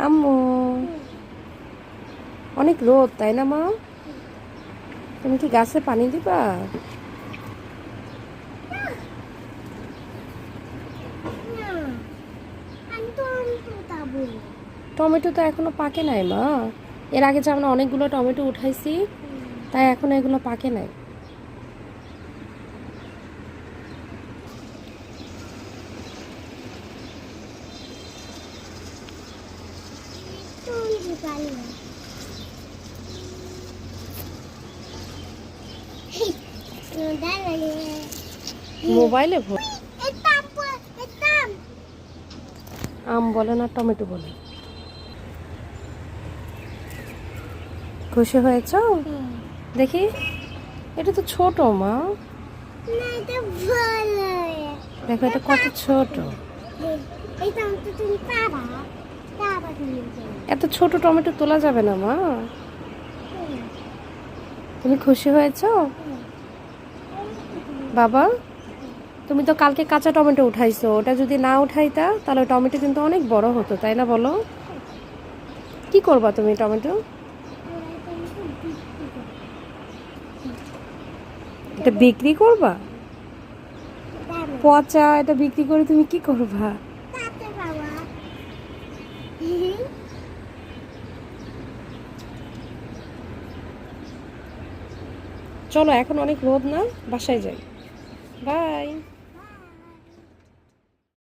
আম্মু, অনেক রোদ তাই না মা? তুমি কি গাছে পানি দিবা? টমেটো তো এখনো পাকে নাই মা। এর আগে যে আমরা অনেকগুলো টমেটো উঠাইছি, তাই এখনো এগুলো পাকে নাই। মোবাইলে আম বলে না টমেটো বলে। খুশি হয়েছ? দেখি, এটা তো ছোট মা। দেখো এটা কত ছোট। এত ছোট টমেটো তোলা যাবে না মা। তুমি খুশি হয়েছ বাবা? তুমি তো কালকে কাঁচা টমেটো উঠাইছো, ওটা যদি না উঠাইতা তাহলে টমেটো কিন্তু অনেক বড় হতো, তাই না বলো? কি করবা তুমি টমেটো? এটা বিক্রি করবা? পচা এটা বিক্রি করে তুমি কি করবা? চলো, এখন অনেক রোদ না, বাসায় যাই। বাই।